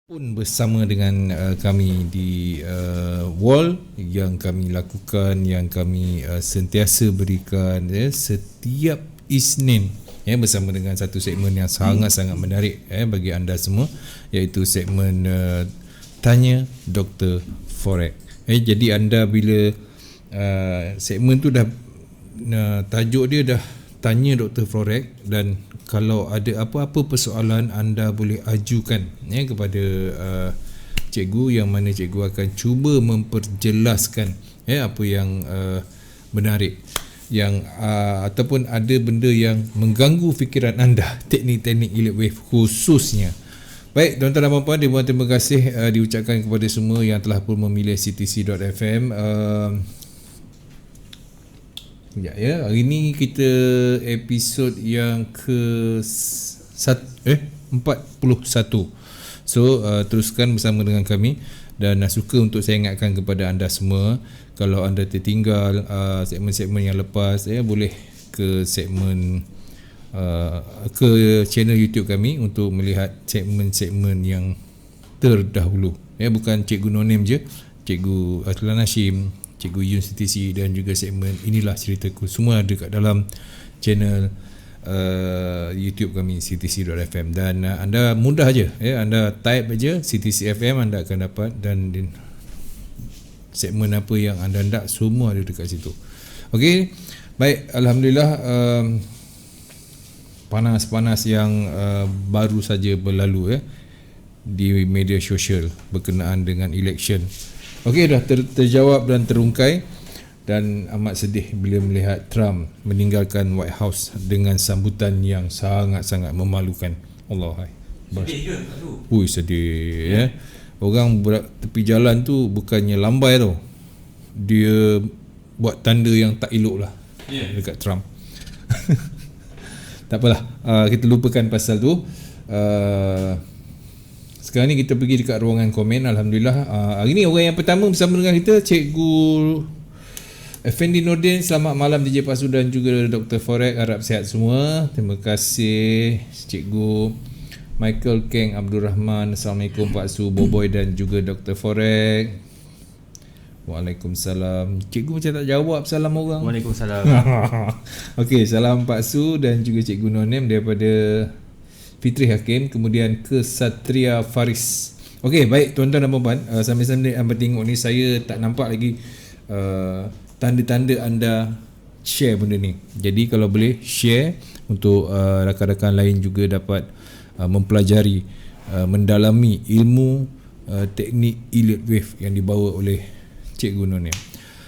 pun bersama dengan kami di wall yang kami lakukan, yang kami sentiasa berikan setiap Isnin bersama dengan satu segmen yang sangat-sangat menarik bagi anda semua, iaitu segmen Tanya Dr. Forex. Jadi anda bila segmen tu dah tajuk dia dah Tanya Dr. Forex, dan kalau ada apa-apa persoalan anda boleh ajukan kepada cikgu, yang mana cikgu akan cuba memperjelaskan apa yang menarik, yang ataupun ada benda yang mengganggu fikiran anda, teknik-teknik elite wave khususnya. Baik, tuan-tuan dan puan-puan, terima kasih diucapkan kepada semua yang telah pun memilih CTC.fm. Hari ni kita episod yang ke 41. So teruskan bersama dengan kami, dan suka untuk saya ingatkan kepada anda semua, kalau anda tertinggal segmen-segmen yang lepas, boleh ke segmen ke channel YouTube kami untuk melihat segmen-segmen yang terdahulu. Bukan Cikgu No Name je, Cikgu Atlan Hashim, Cikgu Yun CTC, dan juga segmen Inilah Ceritaku, semua ada kat dalam channel YouTube kami CTC.fm. Dan anda mudah je, anda type aja CTC.fm, anda akan dapat, dan segmen apa yang anda nak semua ada dekat situ. Okey, baik, alhamdulillah. Panas-panas yang baru saja berlalu di media sosial berkenaan dengan election. Okey, dah terjawab dan terungkai, dan amat sedih bila melihat Trump meninggalkan White House dengan sambutan yang sangat-sangat memalukan. Allah. Sedih ke? Ui, sedih Orang tepi jalan tu bukannya lambai tau, dia buat tanda yang tak elok lah dekat Trump. Tak apalah, kita lupakan pasal tu. Sekarang ni kita pergi dekat ruangan komen. Alhamdulillah, hari ni orang yang pertama bersama dengan kita Cikgu Effendi Nordin. Selamat malam DJ Pasu dan juga Dr. Forex, harap sihat semua. Terima kasih Cikgu Michael Keng Abdul Rahman. Assalamualaikum Pak Su, Boboy dan juga Dr. Forex. Waalaikumsalam. Cikgu macam tak jawab salam orang. Waalaikumsalam. Okey, salam Pak Su dan juga Cikgu Nonem daripada Fitri Hakim, kemudian ke Satria Faris. Okey, baik tuan-tuan dan puan-puan, sambil-sambil anda tengok ni, saya tak nampak lagi tanda-tanda anda share benda ni. Jadi kalau boleh share untuk rakan-rakan lain juga dapat mempelajari, mendalami ilmu teknik elite wave yang dibawa oleh Cikgu Nonem.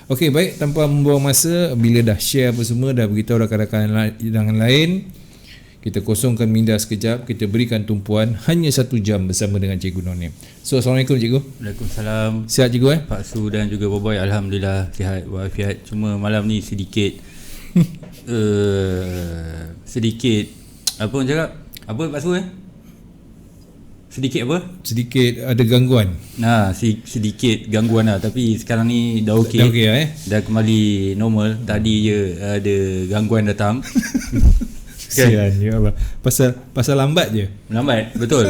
Okey, baik, tanpa membuang masa, bila dah share apa semua, dah beritahu rakan-rakan yang lain, kita kosongkan minda sekejap, kita berikan tumpuan hanya 1 jam bersama dengan Cikgu Nonem. So, Assalamualaikum Cikgu. Waalaikumsalam. Sihat Cikgu Pak Su dan juga Boboy, alhamdulillah sihat walafiat. Cuma malam ni sedikit sedikit apa orang cakap? Apa Pak Su Sedikit apa? Sedikit ada gangguan. Sedikit gangguan lah, tapi sekarang ni dah okey. Dah okey Dah kembali normal. Tadi je ada gangguan datang. Kesian je apa? Pasal lambat je. Lambat, betul.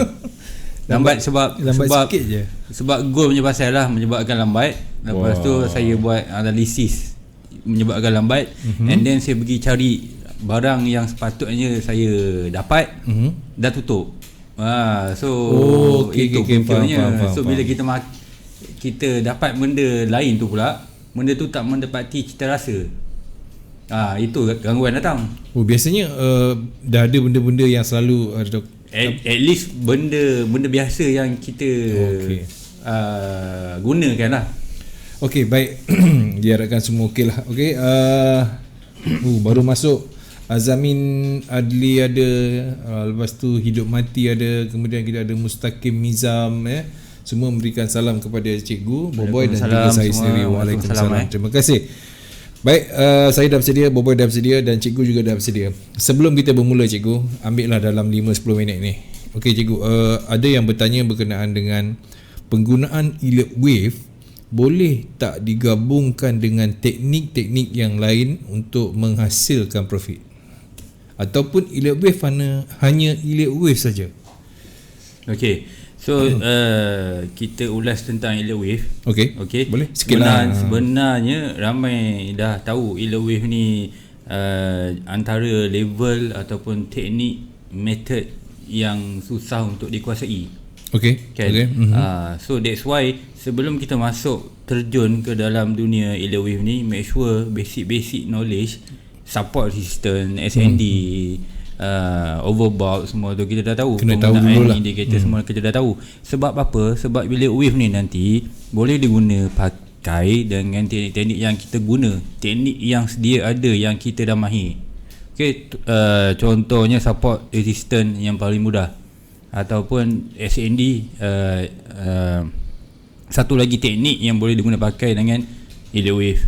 Lambat sebab sikit je. Sebab goal punya pasal lah menyebabkan lambat. Lepas tu saya buat analisis menyebabkan lambat, and then saya pergi cari barang yang sepatutnya saya dapat, dah tutup. Itu punca. So bila kita dapat benda lain tu pula, benda tu tak mendapati cita rasa. Itu gangguan datang. Biasanya dah ada benda-benda yang selalu at least benda biasa yang kita gunakan lah. Okey, baik. Diharapkan semua okey lah. Okey, baru masuk Azamin Adli ada, lepas tu Hidup Mati ada, kemudian kita ada Mustaqim Mizam, semua memberikan salam kepada Cikgu Boboy dan juga saya sendiri. Waalaikumsalam. Terima kasih. Baik, saya dah bersedia, Boboy dah bersedia, dan Cikgu juga dah bersedia. Sebelum kita bermula Cikgu, ambillah dalam 5-10 minit ni. Okey Cikgu, ada yang bertanya berkenaan dengan penggunaan elite wave, boleh tak digabungkan dengan teknik-teknik yang lain untuk menghasilkan profit? Ataupun elite wave hanya elite wave saja? Okey, So kita ulas tentang Elliott Wave. Okey. Boleh sikit lah. Sebenarnya ramai dah tahu Elliott Wave ni antara level ataupun teknik method yang susah untuk dikuasai. Okey. Kan? So that's why sebelum kita masuk terjun ke dalam dunia Elliott Wave ni, make sure basic knowledge, support system, SND, overboard semua tu kita dah tahu. Kena tahu dululah. Indicator semua kita dah tahu. Sebab apa? Sebab Elliott Wave ni nanti boleh diguna pakai dengan teknik-teknik yang kita guna, teknik yang sedia ada yang kita dah mahir. Okey, contohnya support resistance yang paling mudah, ataupun SND, satu lagi teknik yang boleh diguna pakai dengan Elliott Wave.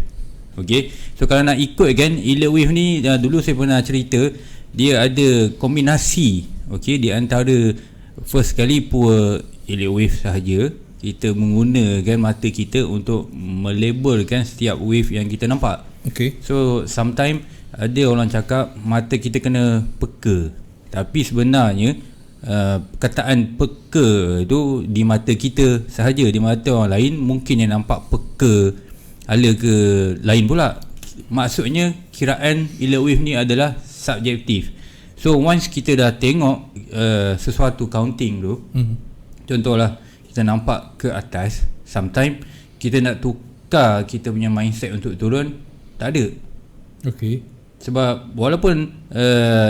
Okey, so kalau nak ikut kan Elliott Wave ni, dulu saya pernah cerita dia ada kombinasi, okey, di antara first kali pure Elliott Wave sahaja kita menggunakan mata kita untuk melabelkan setiap wave yang kita nampak. Okey. So sometimes ada orang cakap mata kita kena peka, tapi sebenarnya perkataan peka tu di mata kita sahaja, di mata orang lain mungkin yang nampak peka ala ke lain pula. Maksudnya kiraan Elliott Wave ni adalah subjektif. So once kita dah tengok sesuatu counting tu, contohlah kita nampak ke atas, sometimes kita nak tukar kita punya mindset untuk turun, tak ada. Okey. Sebab walaupun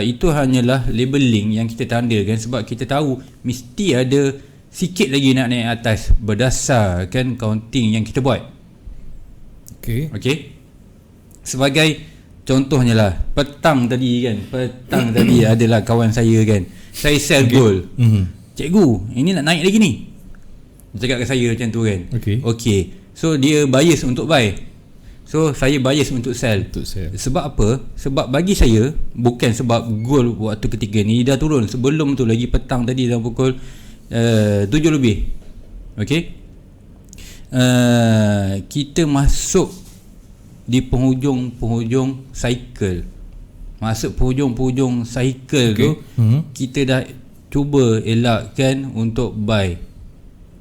itu hanyalah labeling yang kita tandakan, sebab kita tahu mesti ada sikit lagi nak naik atas berdasarkan counting yang kita buat. Okey. Sebagai contohnya lah, petang tadi adalah kawan saya kan, saya sell gold. Cikgu, ini nak naik lagi ni, dia cakap ke saya macam tu kan. Okey. So dia bias untuk buy, so saya bias untuk sell. Sebab apa? Sebab bagi saya, bukan sebab gold waktu ketiga ni dah turun, sebelum tu lagi petang tadi dalam pukul 7 lebih. Okey. Kita masuk di penghujung cycle. Masuk penghujung cycle tu, kita dah cuba elakkan untuk buy.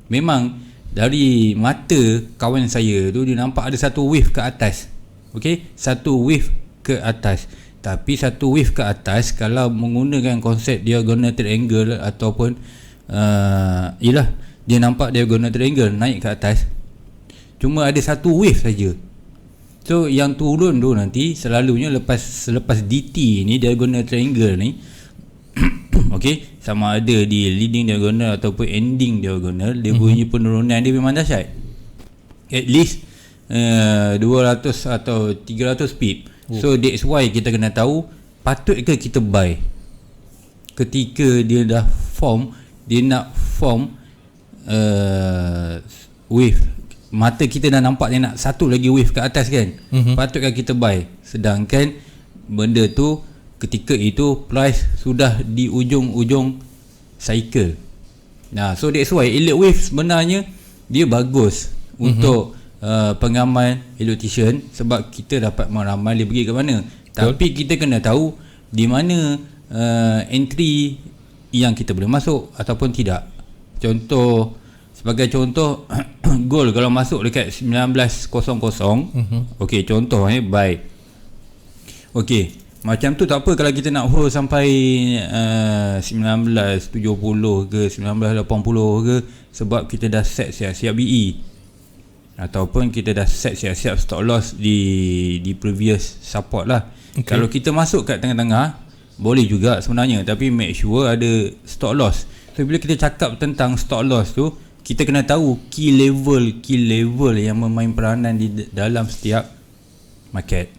Memang dari mata kawan saya tu dia nampak ada satu wave ke atas. Okey, satu wave ke atas. Tapi satu wave ke atas kalau menggunakan konsep diagonal triangle ataupun ialah dia nampak diagonal triangle naik ke atas, cuma ada satu wave saja. So yang turun tu nanti selalunya selepas DT ni, diagonal triangle ni okey, sama ada di leading diagonal ataupun ending diagonal, dia punya penurunan dia memang dahsyat. At least 200 atau 300 pip. So that's why kita kena tahu patut ke kita buy ketika dia dah form, dia nak form wave. Mata kita dah nampak dia nak satu lagi wave ke atas kan. Patutkah kita buy? Sedangkan benda tu ketika itu price sudah di ujung-ujung cycle. So that's why Elliott Wave sebenarnya dia bagus untuk pengamal elotician, sebab kita dapat meramal dia pergi ke mana. Tapi kita kena tahu di mana entry yang kita boleh masuk ataupun tidak. Sebagai contoh gold kalau masuk dekat 1900, okey, contoh buy. Okey, macam tu tak apa kalau kita nak hold sampai 1970 ke 1980 ke, sebab kita dah set siap-siap BE ataupun kita dah set siap-siap stop loss di previous support lah. Kalau kita masuk kat tengah-tengah boleh juga sebenarnya, tapi make sure ada stop loss. So bila kita cakap tentang stop loss tu, kita kena tahu key level yang memain peranan di dalam setiap market.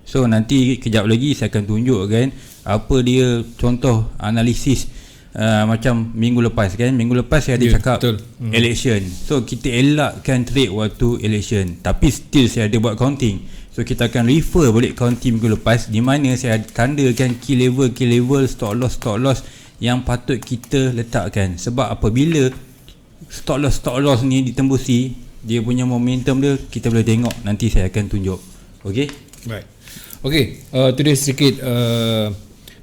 So nanti kejap lagi saya akan tunjukkan apa dia contoh analisis macam minggu lepas kan. Minggu lepas saya ada cakap election. So kita elakkan trade waktu election, tapi still saya ada buat counting. So kita akan refer balik counting minggu lepas, di mana saya tandakan key level, stop loss yang patut kita letakkan. Sebab apabila stop loss ni ditembusi, dia punya momentum dia kita boleh tengok, nanti saya akan tunjuk. Okey? Right. Okey, tu dia sedikit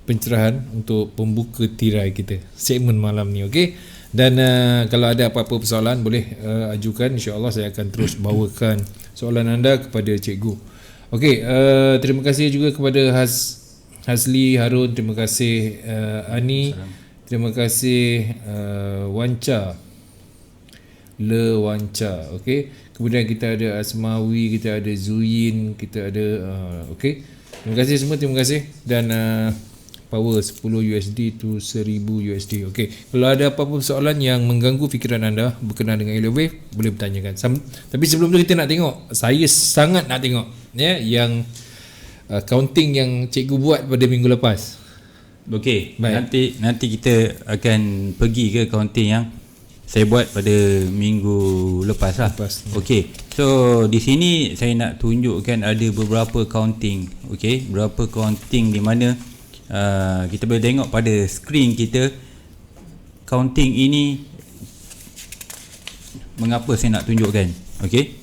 pencerahan untuk pembuka tirai kita segmen malam ni. Okey. Dan kalau ada apa-apa persoalan boleh ajukan, insya-Allah saya akan terus bawakan soalan anda kepada cikgu. Okey, terima kasih juga kepada Hazli Harun, terima kasih Ani, terima kasih Wanca Wanca. Okey, kemudian kita ada Asmawi, kita ada Zuyin, kita ada okey. Terima kasih semua, terima kasih. Dan power 10 USD to 1000 USD. Okey, kalau ada apa-apa soalan yang mengganggu fikiran anda berkenaan dengan Elevate, boleh bertanyakan. Tapi sebelum tu kita nak tengok, saya sangat nak tengok yang counting yang cikgu buat pada minggu lepas. Okey, nanti kita akan pergi ke counting yang saya buat pada minggu lepas lah. Okey, so di sini saya nak tunjukkan ada beberapa counting. Okey, beberapa counting di mana kita boleh tengok pada skrin kita counting ini. Mengapa saya nak tunjukkan? Okey,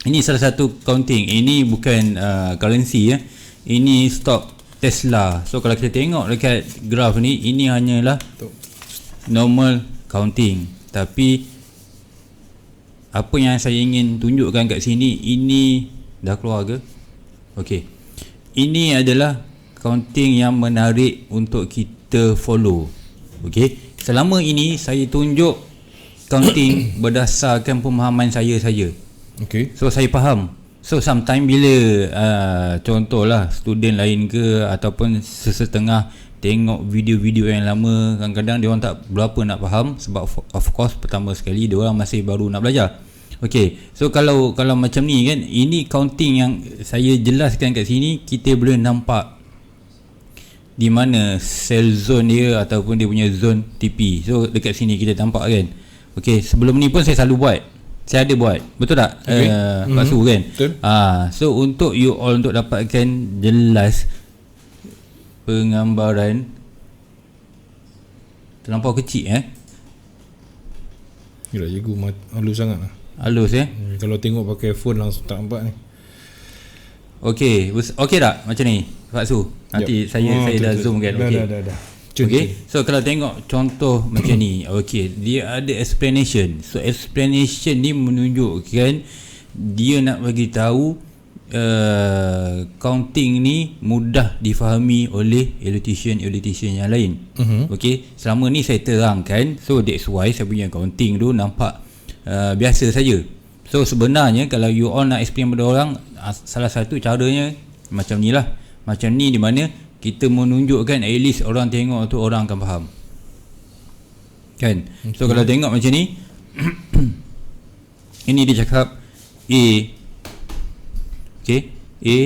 ini salah satu counting. Ini bukan currency ya. Ini stock Tesla. So kalau kita tengok dekat graf ni, ini hanyalah normal counting. Tapi apa yang saya ingin tunjukkan kat sini, ini dah keluar ke? Okey, ini adalah counting yang menarik untuk kita follow. Okey, selama ini saya tunjuk counting berdasarkan pemahaman saya saja. Okey, so saya faham. So sometimes bila contohlah student lain ke ataupun sesetengah tengok video-video yang lama, kadang-kadang dia orang tak berapa nak faham, sebab of course pertama sekali dia orang masih baru nak belajar. Okey, so kalau macam ni kan, ini counting yang saya jelaskan kat sini, kita boleh nampak di mana sell zone dia ataupun dia punya zone TP. So dekat sini kita nampak kan. Okey, sebelum ni pun saya selalu buat. Saya ada buat. Betul tak? Okay. Pak Su kan? Betul. So untuk you all, untuk dapatkan jelas penggambaran, terlampau kecil Yalah, cikgu halus sangat lah. Halus Kalau tengok pakai phone langsung tak nampak ni. Okey tak macam ni Pak Su? Nanti saya dah zoom kan. Dah. Okey, so kalau tengok contoh macam ni, okey, dia ada explanation. So explanation ni menunjukkan dia nak bagi tahu counting ni mudah difahami oleh elotician yang lain. Okey, selama ni saya terangkan, so that's why saya punya counting tu nampak biasa saja. So sebenarnya kalau you all nak explain pada orang, salah satu caranya macam ni lah. Macam ni di mana kita menunjukkan at least orang tengok tu orang akan faham. Kan? Okay. So kalau tengok macam ni ini dia cakap A. Okay, A,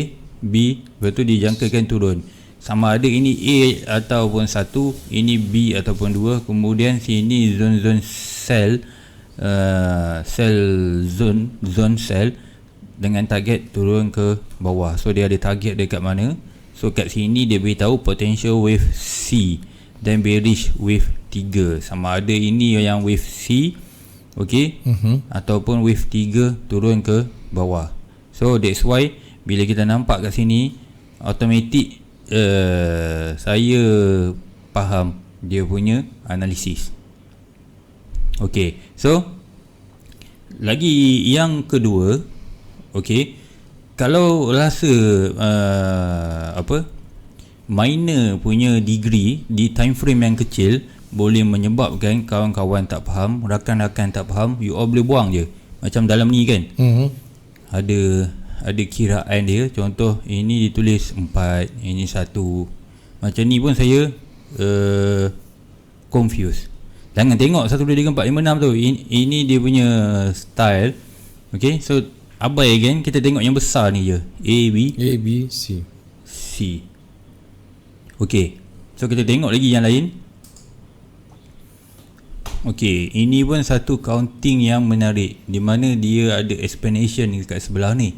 B, lepas tu dijangkakan turun. Sama ada ini A ataupun 1, ini B ataupun 2. Kemudian sini zone sell, zone sell dengan target turun ke bawah. So dia ada target dekat mana. So kat sini dia beritahu potential wave C dan bearish wave 3. Sama ada ini yang wave C, okay, ataupun wave 3 turun ke bawah. So that's why bila kita nampak kat sini, automatic saya faham dia punya analisis. Okay, so lagi yang kedua, okay, kalau rasa minor punya degree di time frame yang kecil boleh menyebabkan kawan-kawan tak faham, rakan-rakan tak faham, you all boleh buang je. Macam dalam ni kan, ada kiraan dia. Contoh ini ditulis 4, ini 1. Macam ni pun saya confused. Jangan tengok 1, 2, 3, 4, 5, 6 tu. Ini dia punya style. Okay, so abai kan, kita tengok yang besar ni je. A, B, C. Okay, so kita tengok lagi yang lain. Okay, ini pun satu counting yang menarik, di mana dia ada explanation dekat sebelah ni.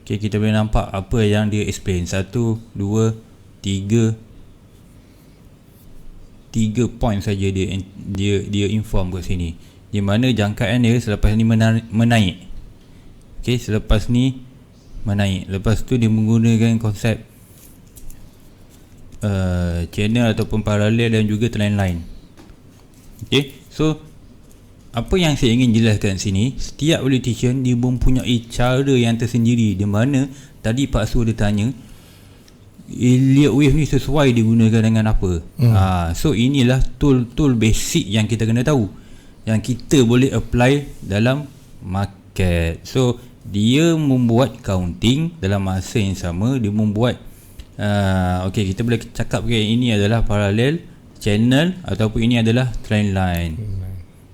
Okay, kita boleh nampak apa yang dia explain. 1, 2, 3 point saja dia inform kat sini, di mana jangkaan dia selepas ni menaik. Okay, selepas ni menaik. Lepas tu dia menggunakan konsep channel ataupun paralel dan juga trend line. Okay, so apa yang saya ingin jelaskan sini, setiap politician dia mempunyai cara yang tersendiri, di mana tadi Pak Su dia tanya Elliott Wave ni sesuai digunakan dengan apa. So inilah tool basic yang kita kena tahu, yang kita boleh apply dalam market. So dia membuat counting dalam masa yang sama, dia membuat okay, kita boleh cakap ini adalah parallel channel ataupun ini adalah trend line.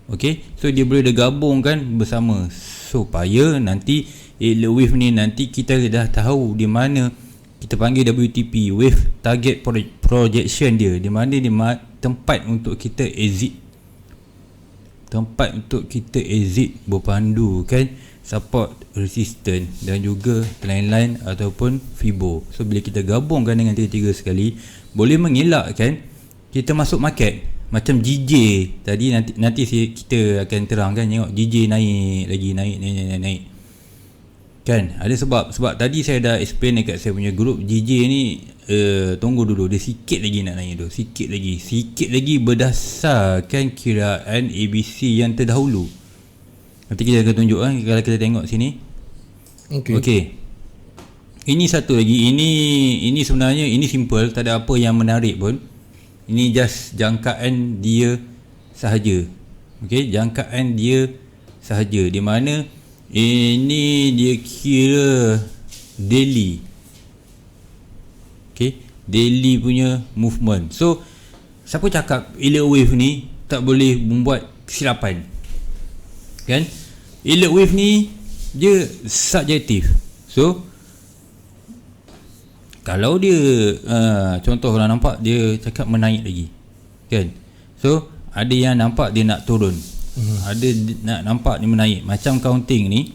Okay, so dia boleh digabungkan bersama supaya nanti Elliott Wave ni nanti kita dah tahu di mana kita panggil WTP, Wave Target Projection dia, di mana dia tempat untuk kita exit, tempat untuk kita exit berpandu kan, support, resistance dan juga trend line ataupun Fibo. So bila kita gabungkan dengan tiga-tiga sekali, boleh mengelakkan kita masuk market. Macam GJ tadi, nanti kita akan terangkan, tengok GJ naik lagi, naik kan. Ada sebab tadi saya dah explain dekat saya punya group, GJ ni tunggu dulu, dia sikit lagi nak naik tu, sikit lagi berdasarkan kiraan ABC yang terdahulu. Nanti kita akan tunjuk kalau kita tengok sini. Okay. Ini satu lagi, ini sebenarnya ini simple, tak ada apa yang menarik pun. Ini just jangkaan dia sahaja. Okey, jangkaan dia sahaja, di mana ini dia kira daily. Okey, daily punya movement. So siapa cakap Elliott Wave ni tak boleh membuat kesilapan? Kan? Elliott Wave ni dia subjektif. So kalau dia contoh kalau nampak dia cakap menaik lagi kan, so ada yang nampak dia nak turun, ada nak nampak dia menaik. Macam counting ni,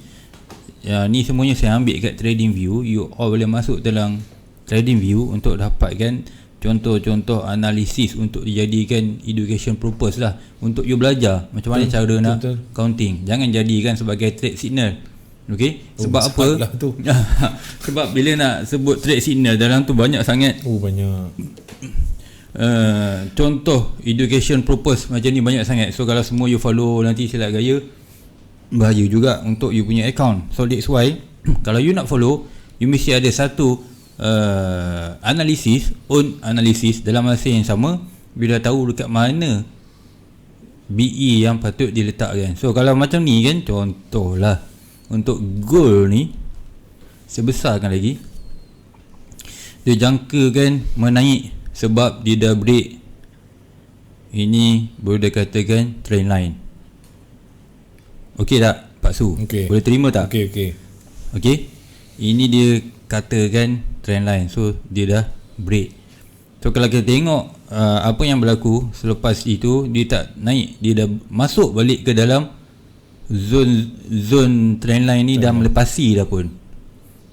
ni semuanya saya ambil kat Trading View. You all boleh masuk dalam Trading View untuk dapatkan contoh-contoh analisis untuk dijadikan education purpose lah, untuk you belajar macam mana cara nak counting. Jangan jadikan sebagai trade signal. Okey, sebab apa? Tu. Sebab bila nak sebut trade signal, dalam tu banyak sangat. Banyak. Contoh education purpose macam ni banyak sangat. So kalau semua you follow, nanti silap gaya, bahaya juga untuk you punya account. So that's why kalau you nak follow, you mesti ada satu analisis dalam masa yang sama. Bila tahu dekat mana BE yang patut diletakkan. So kalau macam ni kan, contohlah untuk gold ni, sebesarkan lagi, dia jangkakan menaik sebab dia dah break. Ini boleh dikatakan trend line. Okey tak Pak Su? Okay. Boleh terima tak? Okey. Ini dia katakan trend line. So dia dah break. So kalau kita tengok apa yang berlaku selepas itu, dia tak naik, dia dah masuk balik ke dalam zone trend line ni, dah melepasi dah pun.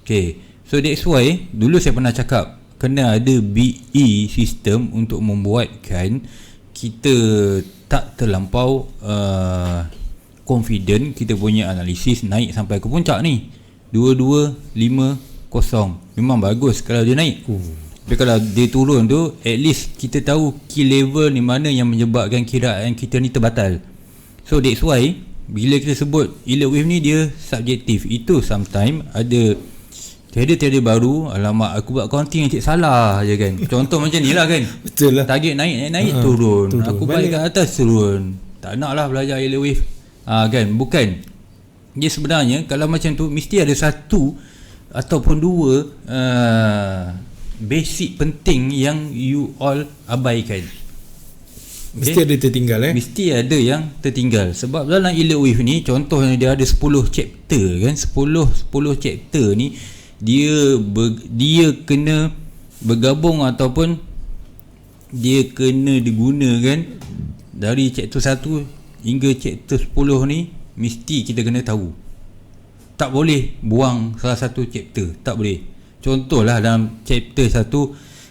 Okay, so that's why dulu saya pernah cakap kena ada BE system untuk membuatkan kita tak terlampau confident kita punya analisis naik sampai ke puncak ni 2250. Memang bagus kalau dia naik. Tapi kalau dia turun tu, at least kita tahu key level ni mana yang menyebabkan kiraan kita ni terbatal. So that's why bila kita sebut Elliott Wave ni dia subjektif. Itu sometimes ada trader baru, alamak aku buat counting yang cik salah je kan. Contoh macam ni lah kan. Betul lah. Target naik turun. Aku balik ke atas turun. Tak nak lah belajar Elliott Wave. Kan, bukan. Dia sebenarnya kalau macam tu mesti ada satu ataupun dua basic penting yang you all abaikan. Mesti ada tertinggal Mesti ada yang tertinggal. Sebab dalam Elliott Wave ni, contohnya dia ada 10 chapter kan. 10 chapter ni dia kena bergabung ataupun dia kena digunakan dari chapter 1 hingga chapter 10 ni. Mesti kita kena tahu. Tak boleh buang salah satu chapter. Tak boleh. Contohlah dalam chapter 1,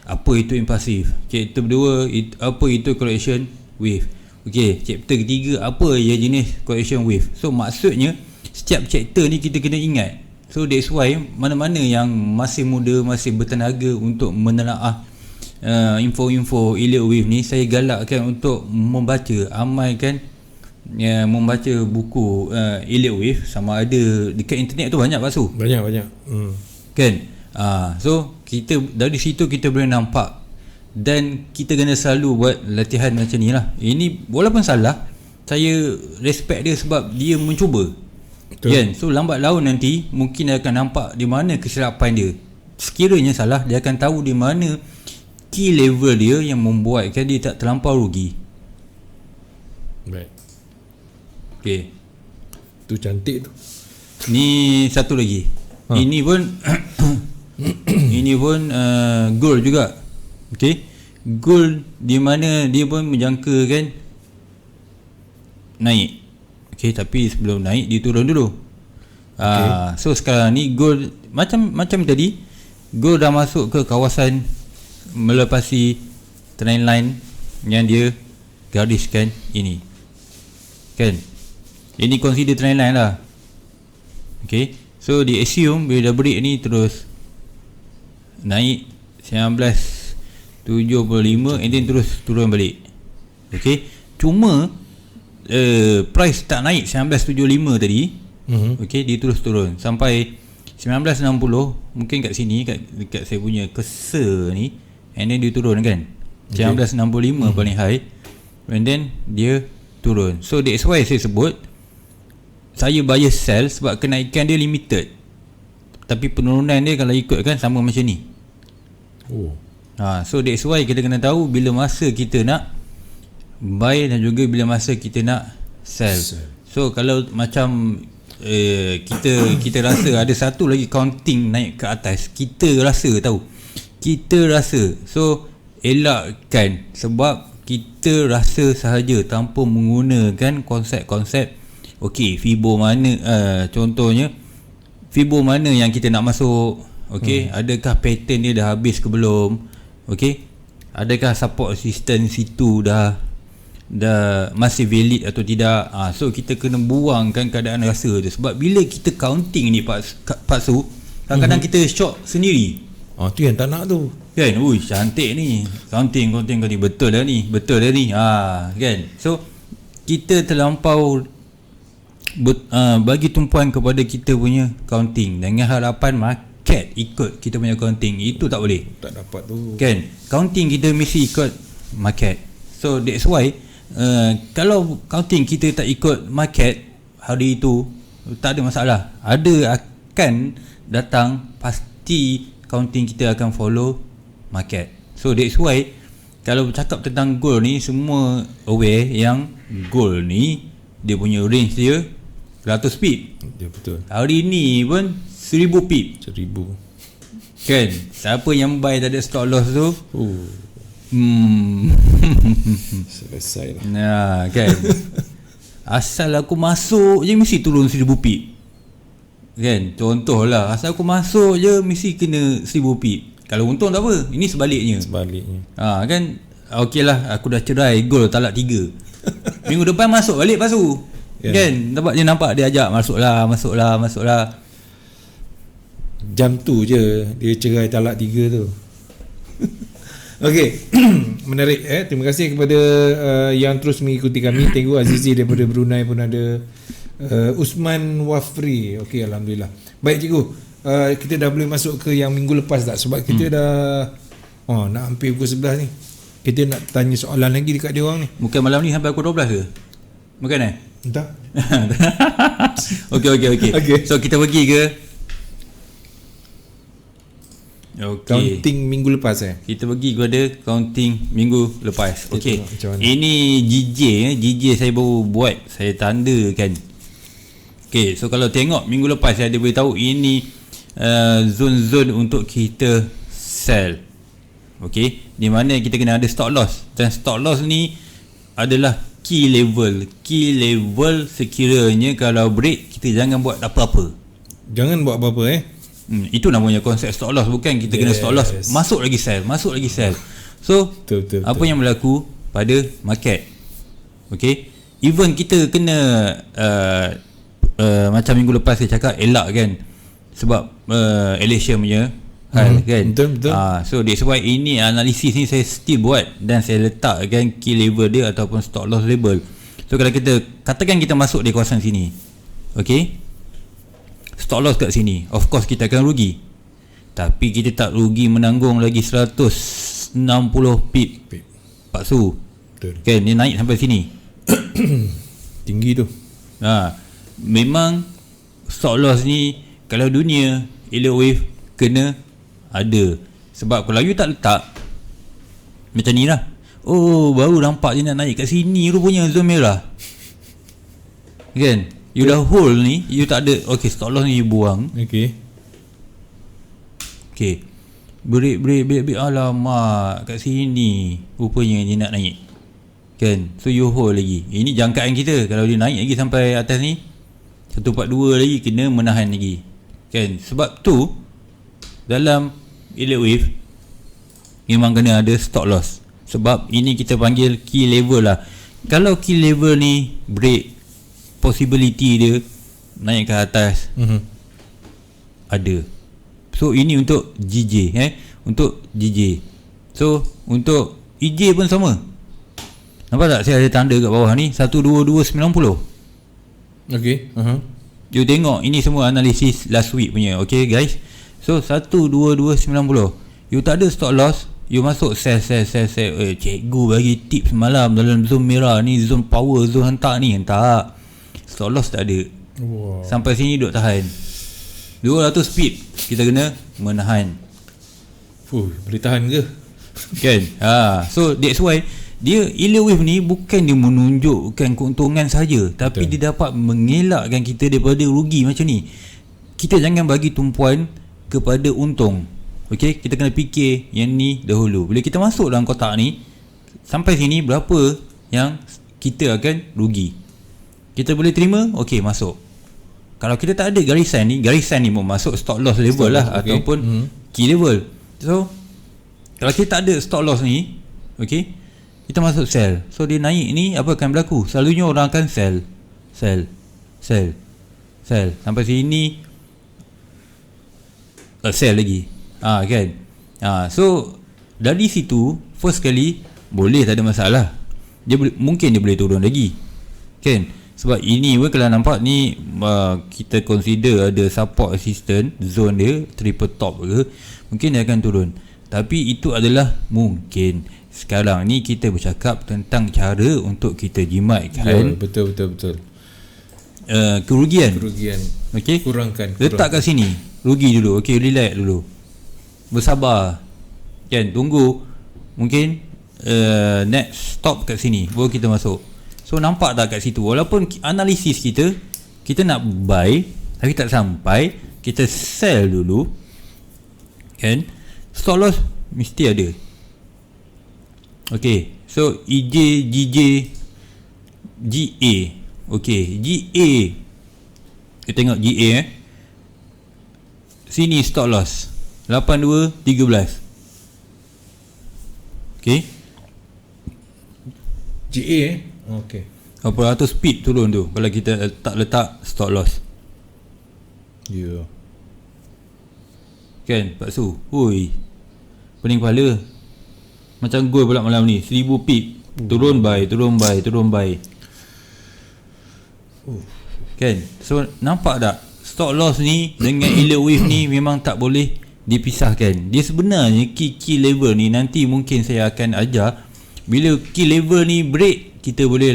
apa itu impulsif. Chapter 2, apa itu correction wave. Okey, chapter ketiga, apa ya jenis correction wave. So maksudnya setiap chapter ni kita kena ingat. So that's why mana-mana yang masih muda, masih bertenaga untuk menelaah info-info elite wave ni, saya galakkan untuk membaca, amalkan membaca buku elite wave. Sama ada dekat internet tu banyak Pak Su. Banyak. Kan? So kita dari situ kita boleh nampak, dan kita kena selalu buat latihan macam ni lah. Ini walaupun salah, saya respect dia sebab dia mencuba. Betul. Kan? So lambat laun nanti mungkin dia akan nampak di mana kesilapan dia. Sekiranya salah, dia akan tahu di mana key level dia yang membuatkan dia tak terlampau rugi. Baik. Okay. Tu cantik tu. Ni satu lagi. Ini pun ini pun gold juga. Okay. Gold di mana dia pun menjangkakan naik. Okay, tapi sebelum naik dia turun dulu. Okay. So sekarang ni gold macam tadi, gold dah masuk ke kawasan melepasi trend line yang dia gariskan ini. Kan? Ini consider trend line lah. Okay. So dia assume bila dah break ni terus naik 1975 and then terus turun balik. Okay. Cuma price tak naik 1975 tadi. Okay, dia terus turun sampai 1960, mungkin kat sini, dekat saya punya cursor ni, and then dia turun kan. 1965 paling high, and then dia turun. So that's why saya sebut saya bias sell, sebab kenaikan dia limited, tapi penurunan dia kalau ikutkan sama macam ni. So that's why kita kena tahu bila masa kita nak buy dan juga bila masa kita nak sell. So kalau macam kita rasa ada satu lagi counting naik ke atas, kita rasa, so elakkan, sebab kita rasa sahaja tanpa menggunakan konsep-konsep. Okey, Fibo mana, contohnya Fibo mana yang kita nak masuk. Okey, adakah pattern dia dah habis ke belum? Okey, adakah support resistance situ dah masih valid atau tidak. So kita kena buangkan keadaan rasa tu, sebab bila kita counting ni Pak Su, kadang-kadang kita shock sendiri. Tu yang tak nak tu kan. Ui, cantik ni counting betul dah ni. Kan. So kita terlampau bagi tumpuan kepada kita punya counting dengan harapan market ikut kita punya counting. Itu tak boleh, tak dapat tu kan. Counting kita mesti ikut market. So that's why kalau counting kita tak ikut market hari itu, tak ada masalah. Akan datang, pasti counting kita akan follow market. So that's why kalau bercakap tentang gold ni, semua aware yang gold ni dia punya range dia 100 pip. Ya, betul. Hari ni pun 1000 pip. 1000 kan. Siapa yang buy tak ada stop loss tu, selesai lah. Nah, kan. Asal aku masuk je mesti turun 1000 pip. Kan. Contohlah, asal aku masuk je mesti kena 1000 pip. Kalau untung tak apa. Ini sebaliknya. Kan. Okey lah, aku dah cerai, gold talak 3. Minggu depan masuk balik pasu. Kan. Nampak dia ajak masuklah. Jam tu je dia cerai talak 3 tu. Okey. Menarik. Terima kasih kepada yang terus mengikuti kami. Tengok Azizi daripada Brunei pun ada, Usman Wafri. Okey, alhamdulillah. Baik cikgu, kita dah boleh masuk ke yang minggu lepas tak? Sebab kita dah nak hampir pukul 11 ni. Kita nak tanya soalan lagi dekat dia orang ni. Bukan malam ni sampai pukul 12 ke? Bukan Entah. Okey. So kita pergi ke counting minggu lepas. Kita pergi kepada counting minggu lepas. Okey. Ini GJ saya baru buat, saya tandakan. Okey, so kalau tengok minggu lepas saya ada beritahu ini zone-zone untuk kita sell. Okey, di mana kita kena ada stop loss, dan stop loss ni adalah key level sekiranya kalau break kita jangan buat apa-apa. Itu namanya konsep stop loss. Bukan kita kena stop loss masuk lagi sell. So betul. Apa yang berlaku pada market. Okay, even kita kena macam minggu lepas saya cakap elak kan, sebab election punya kan. Betul. So that's why ini analisis ni saya still buat dan saya letakkan key level dia ataupun stop loss label. So kalau kita katakan kita masuk di kawasan sini, okey, stop loss kat sini, of course kita akan rugi, tapi kita tak rugi menanggung lagi 160 pip paksu. Betul. Kan dia naik sampai sini. Tinggi tu. Memang stop loss ni kalau dunia elliott wave kena ada. Sebab kalau you tak letak macam ni lah, oh baru nampak dia nak naik kat sini rupanya zone merah, kan. You dah hold ni, you tak ada, okay, stop loss ni you buang. Okay, break, alamak kat sini rupanya dia nak naik, kan. So you hold lagi. Ini jangkaan kita. Kalau dia naik lagi sampai atas ni 142 lagi, kena menahan lagi, kan. Sebab tu dalam elliott wave memang kena ada stop loss. Sebab ini kita panggil key level lah. Kalau key level ni break, possibility dia naik ke atas ada. So ini untuk GJ, untuk GJ. So untuk EJ pun sama. Nampak tak saya ada tanda kat bawah ni 122.90. Okay. You tengok ini semua analisis last week punya. Okay guys, so 122.90. You tak ada stop loss, you masuk sell. Cikgu bagi tips malam dalam zone merah ni, zone power, zone hentak ni. Tak, stop loss tak ada. Sampai sini duk tahan 200 pip, kita kena menahan. Boleh tahan ke? Kan. So that's why dia elliott wave ni bukan dia menunjukkan keuntungan saja, tapi dia dapat mengelakkan kita daripada rugi macam ni. Kita jangan bagi tumpuan kepada untung. Okey, kita kena fikir yang ni dahulu. Bila kita masuk dalam kotak ni, sampai sini berapa yang kita akan rugi, kita boleh terima, okey, masuk. Kalau kita tak ada garisan ni mau masuk stop loss level lah, ataupun key level. So kalau kita tak ada stop loss ni, okey, kita masuk sell. So dia naik ni, apa akan berlaku? Selalunya orang akan sell sampai sini, sell lagi, kan. So dari situ first kali boleh, tak ada masalah. Mungkin dia boleh turun lagi, kan. Sebab ini pun kalau nampak ni, kita consider ada support resistance zone dia, triple top ke, mungkin dia akan turun. Tapi itu adalah mungkin. Sekarang ni kita bercakap tentang cara untuk kita jimatkan Betul. kerugian. Okey, Kurangkan. letak kat sini, rugi dulu. Okey, relax dulu, bersabar, kan. Tunggu mungkin next stop kat sini baru kita masuk. So nampak tak kat situ, walaupun analisis kita nak buy tapi tak sampai, kita sell dulu, kan. Stop loss mesti ada. Okay, so EJ, GJ, GA. Okay, GA, kita tengok GA, sini stop loss 82.13. Okay, GA Okay. berapa ratus pip turun tu kalau kita letak stop loss, kan. Pak Su, pening kepala. Macam gold pula malam ni, 1000 pip turun buy. Kan. So nampak tak, stop loss ni dengan elliott wave ni memang tak boleh dipisahkan. Dia sebenarnya key level ni nanti mungkin saya akan ajar. Bila key level ni break, kita boleh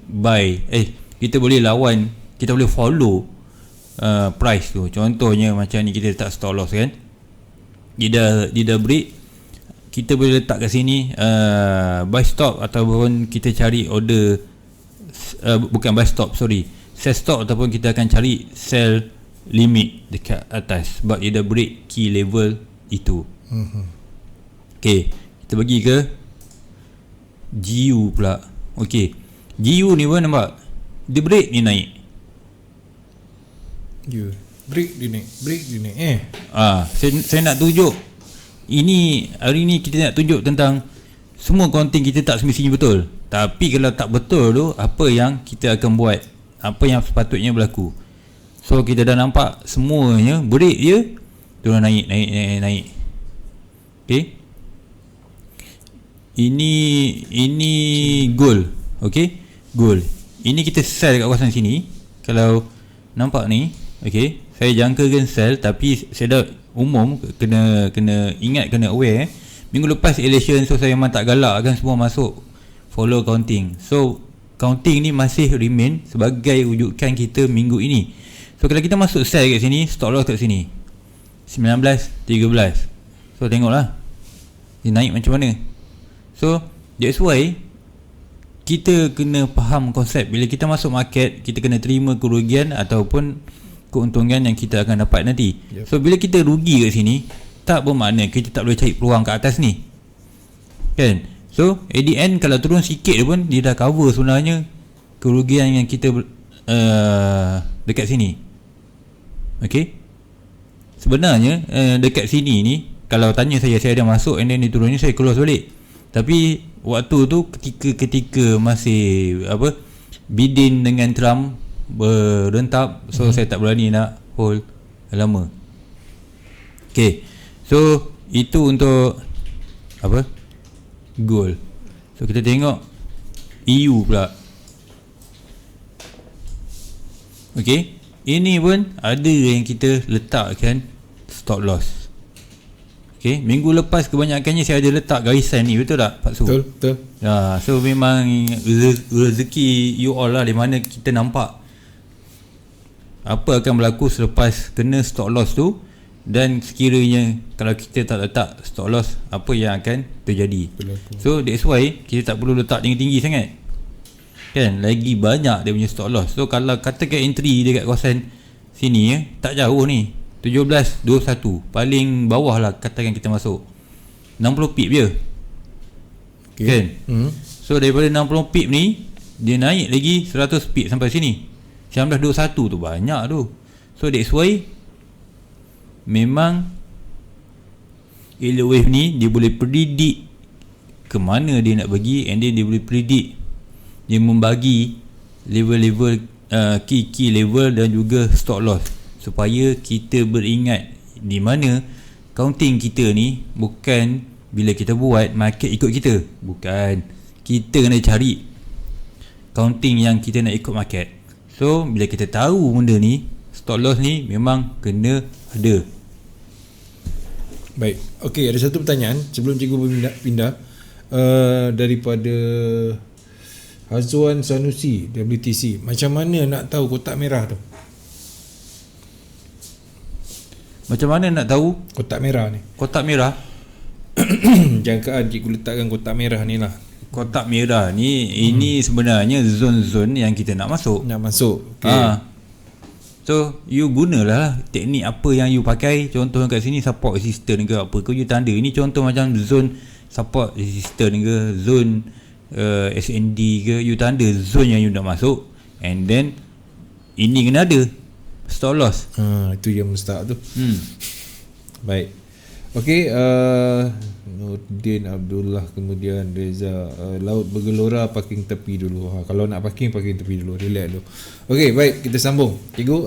buy, kita boleh lawan, kita boleh follow price tu. Contohnya macam ni, kita letak stop loss, kan. Dia dah break, kita boleh letak kat sini buy stop, ataupun kita cari order, bukan buy stop, sell stop, ataupun kita akan cari sell limit dekat atas, sebab dia dah break key level itu. Okay, kita pergi ke GU pula. Okay, GU ni pun nampak dia break, ni naik. Break dia naik. Saya nak tunjuk ini, hari ni kita nak tunjuk tentang semua konten kita tak semestinya betul. Tapi kalau tak betul tu, apa yang kita akan buat, apa yang sepatutnya berlaku. So kita dah nampak semuanya break je, turun naik. Okay, ini gold. Okay, gold. Ini kita sell kat kawasan sini. Kalau nampak ni, okay, saya jangkakan sell, tapi saya dah umum kena ingat, kena aware. Minggu lepas election, so saya memang tak galak kan semua masuk follow counting. So counting ni masih remain sebagai rujukan kita minggu ini. So kalau kita masuk sell kat sini, stop loss kat sini 19, 13. So tengoklah dia naik macam mana. So that's why kita kena faham konsep. Bila kita masuk market, kita kena terima kerugian ataupun keuntungan yang kita akan dapat nanti. So bila kita rugi kat sini, tak bermakna kita tak boleh cari peluang kat atas ni, kan? So at the end, kalau turun sikit pun dia dah cover sebenarnya kerugian yang kita dekat sini. Okay, sebenarnya dekat sini ni, kalau tanya saya dah masuk and then dia turun ni, saya close balik. Tapi waktu tu ketika masih bidin dengan Trump berentap, so saya tak berani nak hold lama. Okay, so itu untuk gold. So kita tengok EU pula. Okay, ini pun ada yang kita letakkan stop loss. Okay, minggu lepas kebanyakannya saya ada letak garisan ni, betul tak Pak Su? Betul. So memang rezeki you all lah, di mana kita nampak apa akan berlaku selepas kena stop loss tu, dan sekiranya kalau kita tak letak stop loss, apa yang akan terjadi. So that's why kita tak perlu letak tinggi-tinggi sangat, kan? Lagi banyak dia punya stop loss. So kalau katakan entry dekat kawasan sini tak jauh ni, 17.21, paling bawah lah katakan kita masuk 60 pip je, kan? So daripada 60 pip ni, dia naik lagi 100 pip sampai sini 19.21 tu, banyak tu. So that's why memang Elliott Wave ni dia boleh predict ke mana dia nak pergi, and then dia boleh predict, dia membagi level-level key level dan juga stop loss, supaya kita beringat di mana counting kita ni bukan bila kita buat market ikut kita. Bukan, kita kena cari counting yang kita nak ikut market. So bila kita tahu benda ni, stop loss ni memang kena ada. Baik, okey, ada satu pertanyaan sebelum cikgu pindah daripada Hazwan Sanusi WTC. Macam mana nak tahu kotak merah tu? Macam mana nak tahu kotak merah ni? Kotak merah jangkaan cikgu letakkan kotak merah ni lah. Kotak merah ni ini sebenarnya zon-zon yang kita nak masuk. Okay. So you gunalah teknik apa yang you pakai. Contoh kat sini support resistance ke apa ke, you tanda. Ini contoh macam zone support resistance ke, zone SND ke, you tanda zone yang you nak masuk, and then ini kena ada stop loss. Itu yang mustahak tu. Baik. Okey, Nurdin Abdullah, kemudian Reza, laut bergelora, parking tepi dulu. Kalau nak parking tepi dulu, relax dulu. Okey, baik, kita sambung. Cikgu,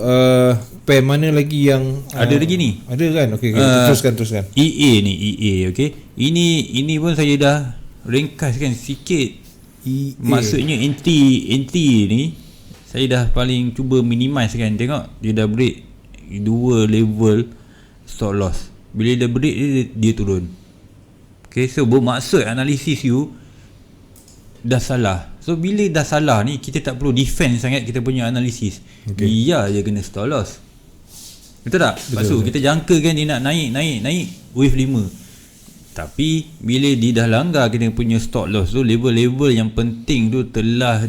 pair mana lagi yang ada lagi ni? Ada kan? Okey, teruskan. EA ni, EA, okey. Ini pun saya dah ringkaskan sikit. EA. Maksudnya entry ni saya dah paling cuba minimize kan. Tengok dia dah break 2 level stop loss. Bila dia break dia turun. Okay, so bermaksud analisis you dah salah. So bila dah salah ni, kita tak perlu defend sangat kita punya analisis. Dia je kena stop loss. Betul tak? Maksud kita jangkakan dia nak naik wave 5. Tapi bila dia dah langgar kita punya stop loss tu, level-level yang penting tu telah